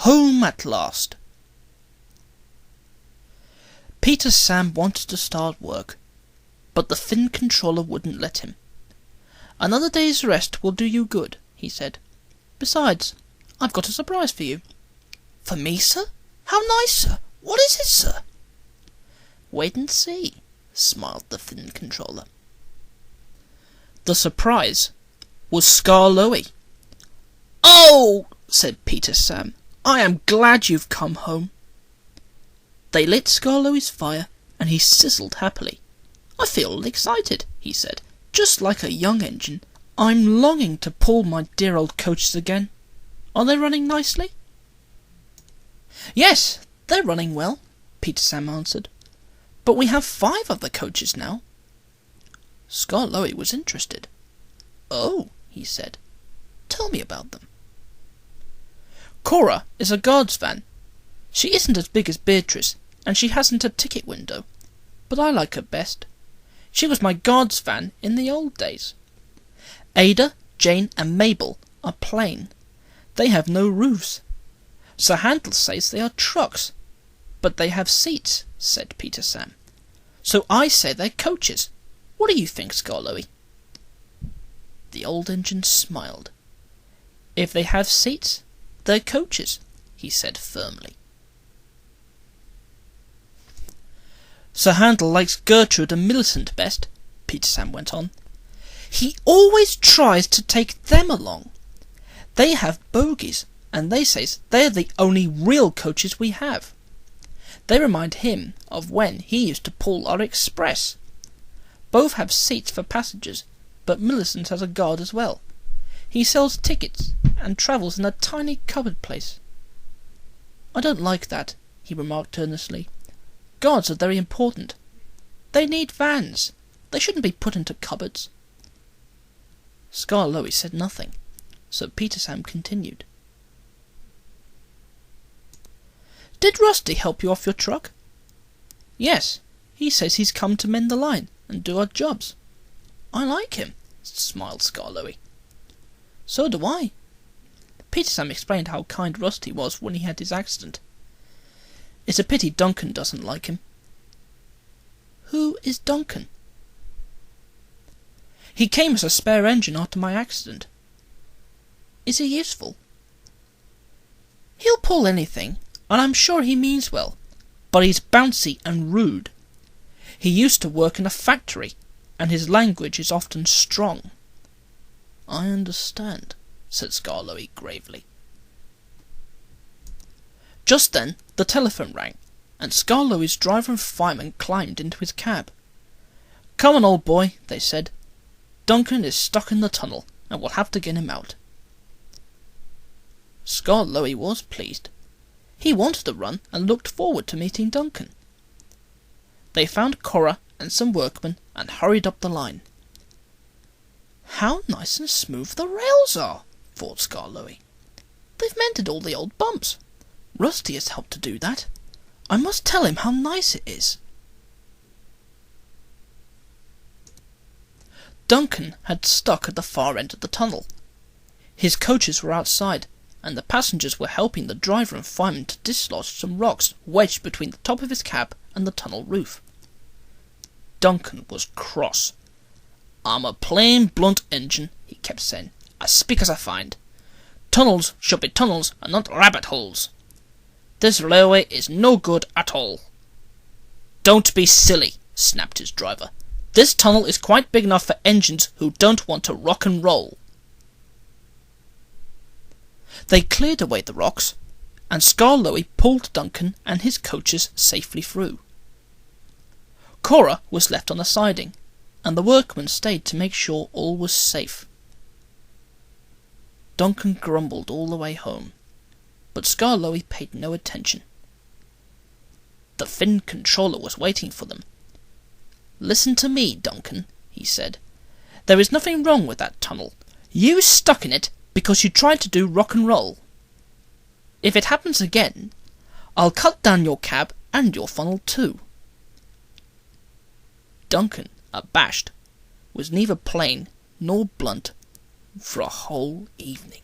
Home at last. Peter Sam wanted to start work, but the Fin controller wouldn't let him. "Another day's rest will do you good," he said. "Besides, I've got a surprise for you." "For me, sir? How nice, sir! What is it, sir?" "Wait and see," smiled the Fin controller. The surprise was Skarloey. "Oh," said Peter Sam, "I am glad you've come home." They lit Skarloey's fire, and he sizzled happily. "I feel excited," he said, "just like a young engine. I'm longing to pull my dear old coaches again. Are they running nicely?" "Yes, they're running well," Peter Sam answered. "But we have 5 of the coaches now." Skarloey was interested. "Oh," he said, "tell me about them." "Cora is a guards van. She isn't as big as Beatrice, and she hasn't a ticket window, but I like her best. She was my guards van in the old days. Ada, Jane, and Mabel are plain. They have no roofs. Sir Handel says they are trucks, but they have seats," said Peter Sam. "So I say they're coaches. What do you think, Skarloey?" The old engine smiled. "If they have seats, they're coaches," he said firmly. "Sir Handel likes Gertrude and Millicent best," Peter Sam went on. "He always tries to take them along. They have bogies, and they says they're the only real coaches we have. They remind him of when he used to pull our express. Both have seats for passengers, but Millicent has a guard as well. He sells tickets and travels in a tiny cupboard place." "I don't like that," he remarked earnestly. "Guards are very important. They need vans. They shouldn't be put into cupboards." Skarloey said nothing, so Peter Sam continued. "Did Rusty help you off your truck?" "Yes, he says he's come to mend the line and do our jobs." "I like him," smiled Skarloey. "So do I." Peter Sam explained how kind Rusty was when he had his accident. "It's a pity Duncan doesn't like him." "Who is Duncan?" "He came as a spare engine after my accident." "Is he useful?" "He'll pull anything, and I'm sure he means well, but he's bouncy and rude. He used to work in a factory, and his language is often strong." "I understand," said Skarloey gravely. Just then the telephone rang, and Skarloey's driver and fireman climbed into his cab. "Come on, old boy," they said. "Duncan is stuck in the tunnel, and we'll have to get him out." Skarloey was pleased. He wanted to run and looked forward to meeting Duncan. They found Cora and some workmen and hurried up the line. "How nice and smooth the rails are," thought Skarloey. "They've mended all the old bumps. Rusty has helped to do that. I must tell him how nice it is." Duncan had stuck at the far end of the tunnel. His coaches were outside, and the passengers were helping the driver and fireman to dislodge some rocks wedged between the top of his cab and the tunnel roof. Duncan was cross. "I'm a plain, blunt engine," he kept saying. "I speak as I find. Tunnels should be tunnels and not rabbit holes. This railway is no good at all." "Don't be silly," snapped his driver. "This tunnel is quite big enough for engines who don't want to rock and roll." They cleared away the rocks, and Skarloey pulled Duncan and his coaches safely through. Cora was left on the siding, and the workmen stayed to make sure all was safe. Duncan grumbled all the way home, but Skarloey paid no attention. The Fin controller was waiting for them. "Listen to me, Duncan," he said. "There is nothing wrong with that tunnel. You stuck in it because you tried to do rock and roll. If it happens again, I'll cut down your cab and your funnel too." Duncan, abashed, was neither plain nor blunt for a whole evening.